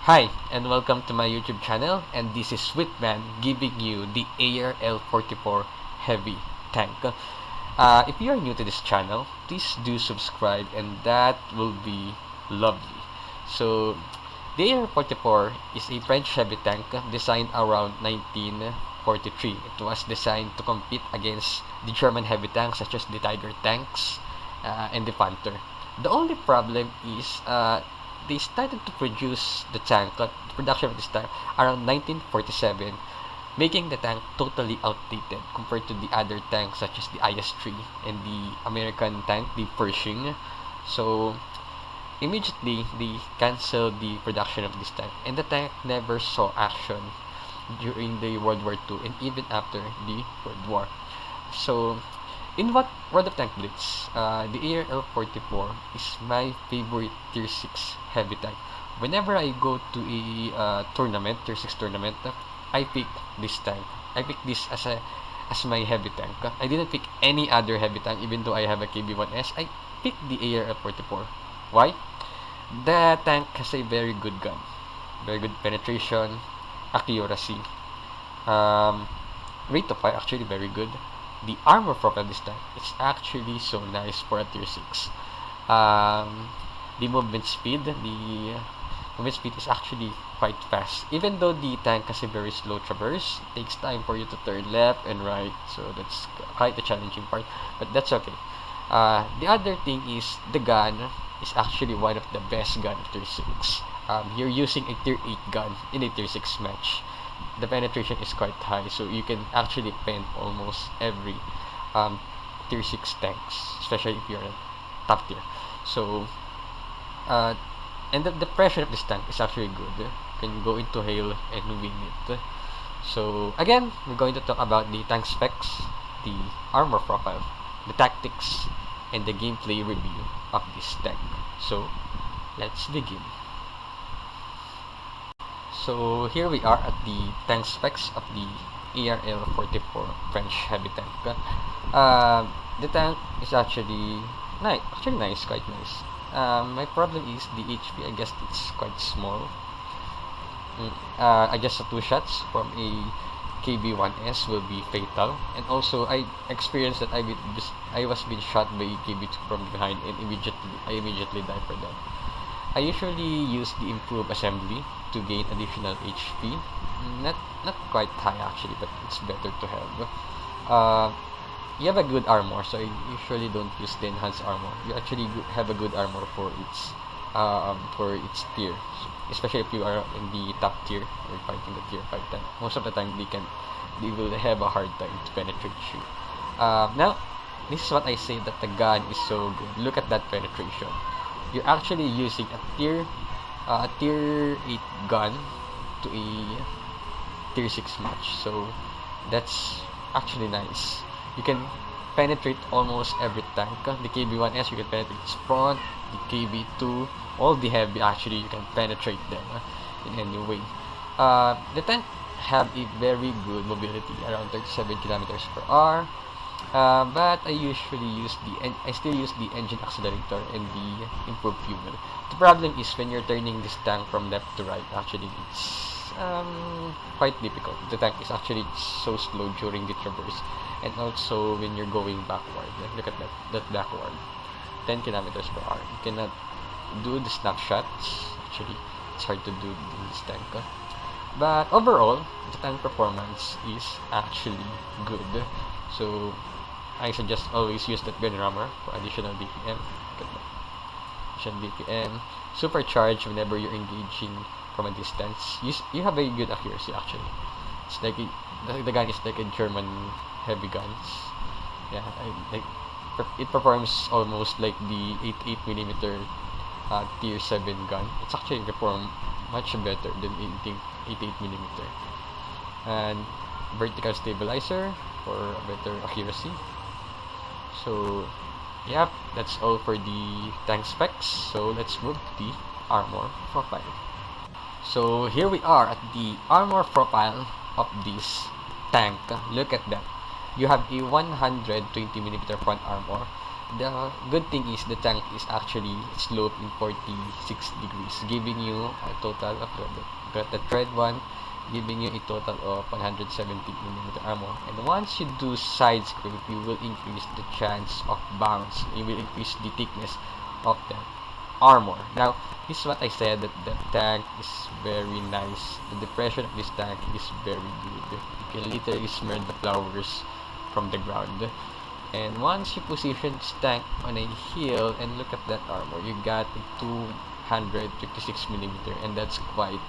Hi, and welcome to my YouTube channel, and this is Sweetman giving you the ARL 44 Heavy Tank. If you are new to this channel, please do subscribe, and that will be lovely. So, the ARL 44 is a French heavy tank designed around 1943. It was designed to compete against the German heavy tanks such as the Tiger tanks and the Panther. The only problem is they started to produce the tank, the production of this tank, around 1947, making the tank totally outdated compared to the other tanks such as the IS-3 and the American tank, the Pershing. So, immediately, they canceled the production of this tank, and the tank never saw action during the World War II and even after the World War. So, in what World of Tank Blitz, the ARL-44 is my favorite Tier 6 heavy tank. Whenever I go to a tournament, Tier 6 tournament, I pick this tank. I pick this as my heavy tank. I didn't pick any other heavy tank even though I have a KB1S. I picked the ARL-44. Why? The tank has a very good gun. Very good penetration, accuracy. Rate of fire actually very good. The armor profile this tank is actually so nice for a tier 6. The movement speed is actually quite fast. Even though the tank has a very slow traverse, it takes time for you to turn left and right, so that's quite a challenging part, but that's okay. The other thing is the gun is actually one of the best gun of tier 6. You're using a tier 8 gun in a tier 6 match. The penetration is quite high, so you can actually pen almost every tier 6 tanks, especially if you're a top tier. So, and the pressure of this tank is actually good. You can go into hail and win it. So, again, we're going to talk about the tank specs, the armor profile, the tactics, and the gameplay review of this tank. So, let's begin. So here we are at the tank specs of the ARL-44 French heavy tank. The tank is actually nice, quite nice. My problem is the HP. I guess it's quite small. I guess 2 shots from a KB1S will be fatal, and also I experienced that I was being shot by a KB2 from behind, and I immediately die for that. I usually use the improved assembly to gain additional HP. Not quite high actually, but it's better to have. You have a good armor, so I usually don't use the enhanced armor. You actually have a good armor for its tier, especially if you are in the top tier or fighting the tier 5 tank. Most of the time they will have a hard time to penetrate you. Now, this is what I say that the gun is so good. Look at that penetration. You're actually using a tier 8 gun to a tier 6 match, so that's actually nice. You can penetrate almost every tank. The KB1S, you can penetrate its front, the KB2, all the heavy actually, you can penetrate them in any way. The tank have a very good mobility, around 37 kilometers per hour. But I still use the engine accelerator and the improved fuel. The problem is when you're turning this tank from left to right, actually it's quite difficult. The tank is actually so slow during the traverse, and also when you're going backward. Look at that backward, 10 kilometers per hour. You cannot do the snapshots. Actually, it's hard to do this tank. But overall, the tank performance is actually good. So I suggest always use that gun rammer for additional DPM. Additional DPM. Supercharge whenever you're engaging from a distance. You have a good accuracy actually. It's like the gun is like a German heavy guns. Yeah, it performs almost like the 88mm tier 7 gun. It's actually performed much better than 88mm. And vertical stabilizer for better accuracy. So, yep, that's all for the tank specs. So let's move to the armor profile. So here we are at the armor profile of this tank. Look at that. You have a 120mm front armor. The good thing is the tank is actually sloped in 46 degrees, giving you a total of the thread one, giving you a total of 170mm armor. And once you do side scrape, you will increase the chance of bounce. You will increase the thickness of the armor. Now, this is what I said, that the tank is very nice. The depression of this tank is very good. You can literally smell the flowers from the ground. And once you position this tank on a hill and look at that armor, you got a 256mm, and that's quite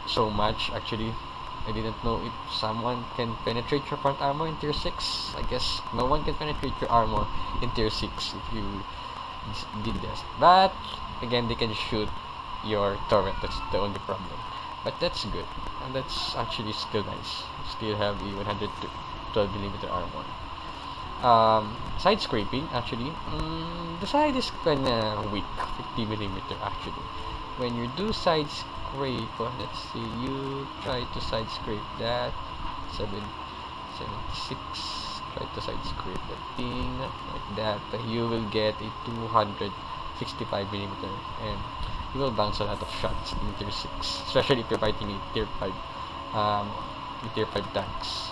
so much actually. I didn't know if someone can penetrate your front armor in tier 6. I guess no one can penetrate your armor in tier 6 if you did this. But again, they can shoot your turret. That's the only problem. But that's good, and that's actually still nice. Still have a 112mm armor. Side scraping actually, the side is kinda weak, 50mm actually. When you do side scrape, let's see, you try to side scrape that 76, try to side scrape that thing like that, you will get a 265mm, and you will bounce a lot of shots in tier 6, especially if you're fighting a tier 5 tanks.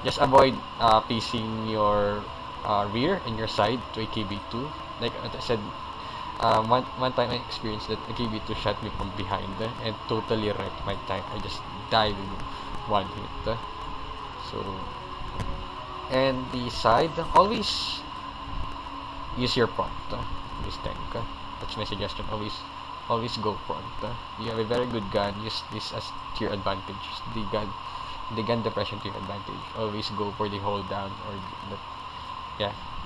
Just avoid piecing your rear and your side to a KB2. Like I said, one time I experienced that a KB2 shot me from behind and totally wrecked my tank. I just died in one hit. So, and the side, always use your front. This tank. That's my suggestion. Always go front. You have a very good gun. Use this as to your advantage. The gun depression to your advantage. Always go for the hold down, or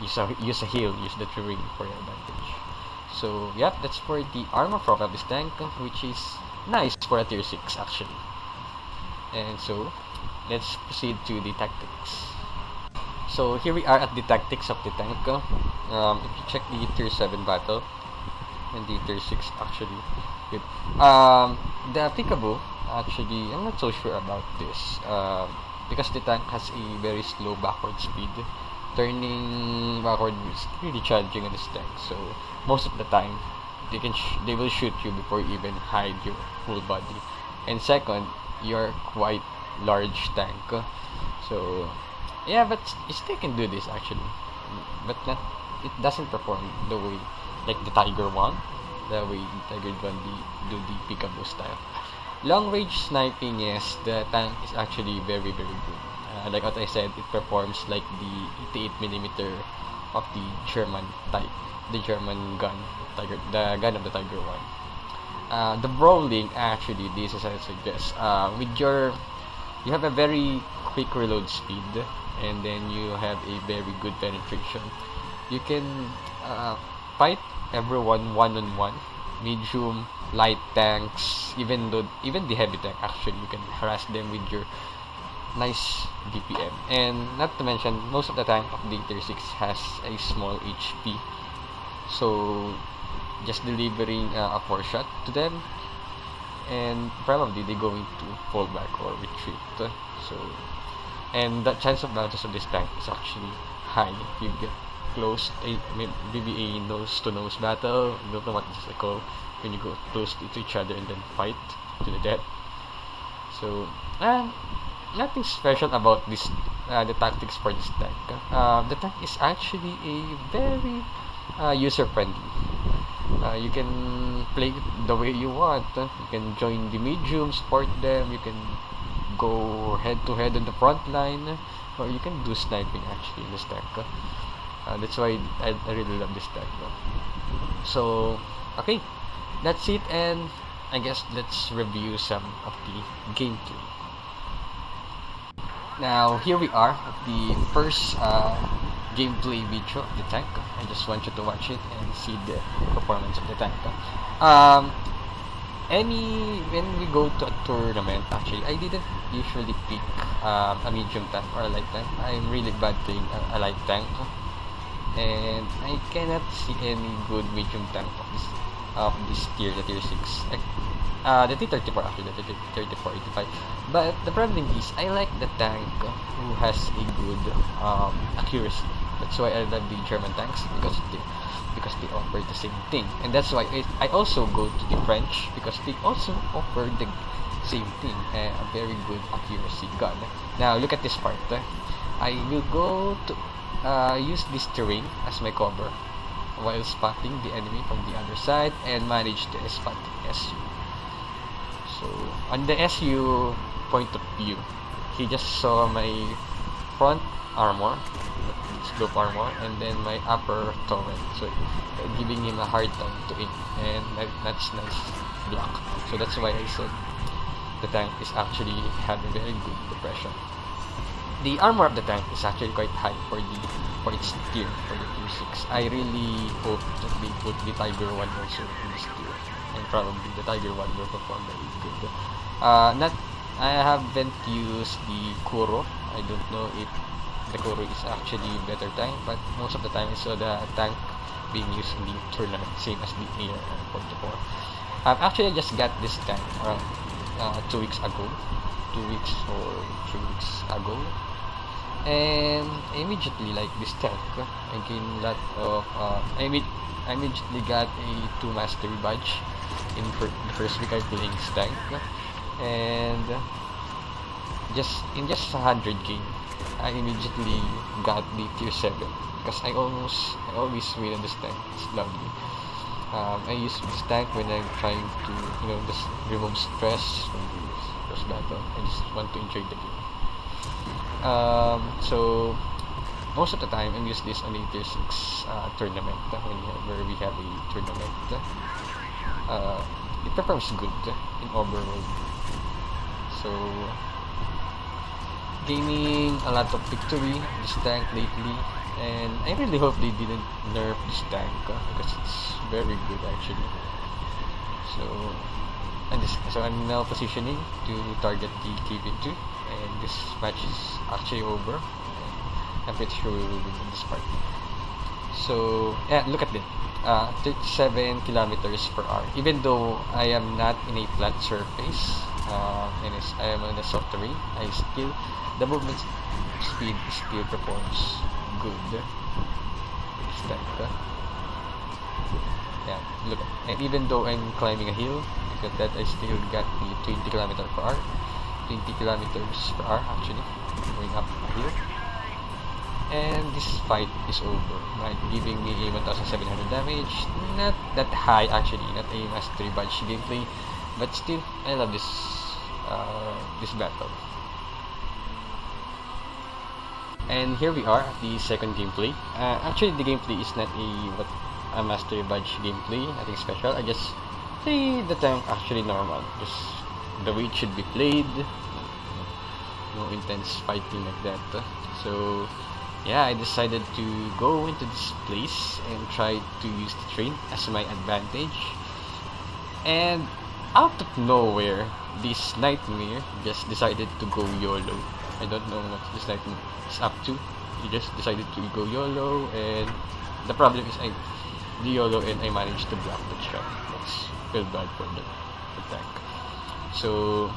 use a heal. Use the terrain for your advantage. So yep, that's for the armor profile of this tank, which is nice for a tier 6 actually. And so let's proceed to the tactics. So here we are at the tactics of the tank. If you check the tier 7 battle and the tier 6 actually good. The peekaboo, actually I'm not so sure about this, because the tank has a very slow backward speed. Turning backward is really challenging on this tank, so most of the time they will shoot you before you even hide your full body. And second, you're quite large tank, so yeah, but you still can do this actually, but it doesn't perform the way like the Tiger 1, the way Tiger 1 do the peekaboo style. Long range sniping, yes, the tank is actually very good. Like what I said, it performs like the 88mm of the German type, the German gun, the gun of the Tiger 1. The brawling, actually, this is I suggest. You have a very quick reload speed, and then you have a very good penetration. You can fight everyone one-on-one, medium, light tanks, even the heavy tank. Actually, you can harass them with your nice DPM. And not to mention, most of the time of the tier 6 has a small HP, so just delivering a 4 shot to them, and probably they're going to fall back or retreat. So, and the chance of bounces of this tank is actually high if you get close, maybe a nose to nose battle. I don't know what this is called, when you go close to each other and then fight to the death. So nothing special about this, the tactics for this tank. The tank is actually a very user friendly. You can play it the way you want. You can join the medium, support them. You can go head to head on the front line, or you can do sniping actually in this tank. That's why I really love this tank. So okay, that's it, and I guess let's review some of the gameplay. Now here we are at the first gameplay video of the tank. I just want you to watch it and see the performance of the tank. When we go to a tournament, actually I didn't usually pick a medium tank or a light tank. I'm really bad playing a light tank, and I cannot see any good medium tank of this tier, the tier 6. The T-34 actually, the T-34-85. But the problem is, I like the tank who has a good accuracy. That's why I love the German tanks, because they offer the same thing. And that's why I also go to the French, because they also offer the same thing, a very good accuracy gun. Now look at this part. I will go to use this terrain as my cover while spotting the enemy from the other side and manage to spot the SU. So on the SU point of view, he just saw my front armor, slope armor, and then my upper turret, so giving him a hard time to aim, and that's nice block. So that's why I said the tank is actually having very good depression. The armor of the tank is actually quite high for its tier, for the tier 6. I really hope that they put the Tiger 1 also in this tier, and probably the Tiger 1 will perform very good. I haven't used the Kuro. I don't know if the Kuro is actually a better tank, but most of the time I saw the tank being used in the tournament, same as the ARL 44. Actually, I just got this tank around 2 weeks ago, 2 weeks or 3 weeks ago, and I immediately like this tank. I gained a lot of I immediately got a 2 mastery badge in the first week I playing this tank, and just 100 game I immediately got the tier 7, because I always win on this tank. It's lovely. I use this tank when I'm trying to, just remove stress from the first battle. I just want to enjoy the game. So most of the time I use this on the tier 6 tournament. Whenever we have a tournament, it performs good in overworld. So gaining a lot of victory this tank lately, and I really hope they didn't nerf this tank, because it's very good actually. So I'm now positioning to target the KB2, and this match is actually over. I'm pretty sure we will win this part. So yeah, look at it. 37 kilometers per hour. Even though I am not in a flat surface, and I am on a soft terrain, the movement speed still performs good. This tank. Yeah, look. And even though I'm climbing a hill, look at that, I still got the 20 kilometers per hour. 20 kilometers per hour actually, going up a hill. And this fight is over, right? Giving me a 1700 damage. Not that high actually, not a mastery badge gameplay, but still I love this battle. And here we are at the second gameplay. Actually the gameplay is not a mastery badge gameplay, nothing special. I just play the tank actually normal, just the way it should be played. No intense fighting like that. So yeah, I decided to go into this place and try to use the train as my advantage. And out of nowhere, this nightmare just decided to go YOLO. I don't know what this nightmare is up to. He just decided to go YOLO, and the problem is I YOLO and I managed to block the shot. That's feel bad for the tank. So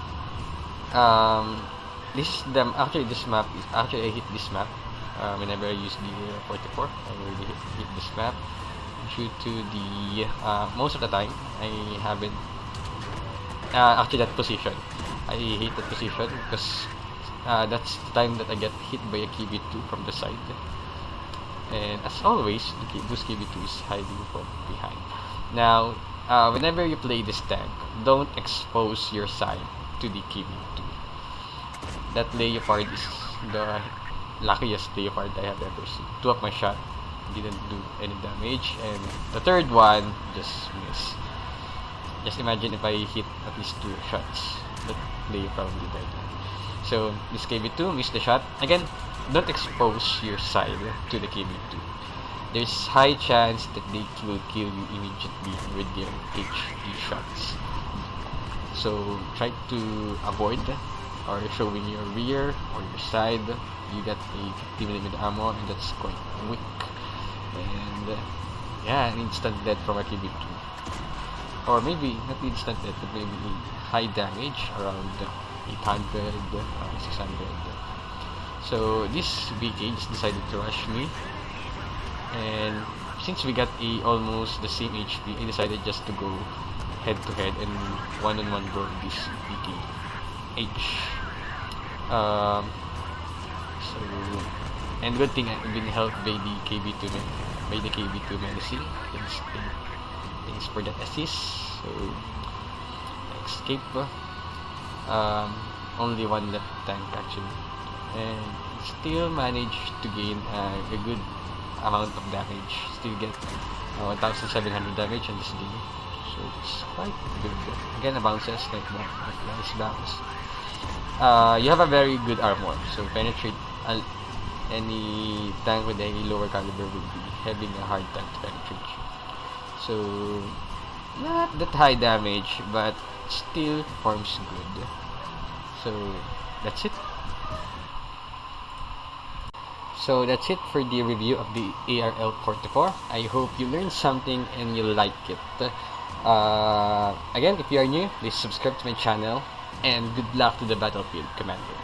this map is actually, I hit this map whenever I use the 44. I really hit this map due to the most of the time I haven't actually that position. I hate that position because that's the time that I get hit by a KB2 from the side, and as always those KB2 is hiding from behind. Now whenever you play this tank, don't expose your side to the KB2. That leopard is the luckiest leopard I have ever seen. 2 of my shot didn't do any damage, and the third one just missed. Just imagine if I hit at least 2 shots, that leopard probably died. So this KB2 missed the shot. Again, don't expose your side to the KB2. There's high chance that they will kill you immediately with their HE shots. So try to avoid or showing your rear or your side. You got a 50mm ammo, and that's quite weak. And yeah, an instant death from a KB2. or maybe not instant death, but maybe high damage around 800, 600. So this VK just decided to rush me, and since we got almost the same HP, I decided just to go head to head and one-on-one go with this VK H. So, and good thing I've been helped by the KB2 medicine. Thanks for that assist. So escape. Only one left tank actually, and still managed to gain a good amount of damage. Still get 1,700 damage on this game. So it's quite good. Again, a bounces like that, nice bounce. You have a very good armor, so penetrate any tank with any lower caliber will be having a hard time to penetrate you. So not that high damage, but still performs good. So that's it. So that's it for the review of the ARL 44. I hope you learned something and you like it. Again, if you are new, please subscribe to my channel, and good luck to the battlefield, Commander.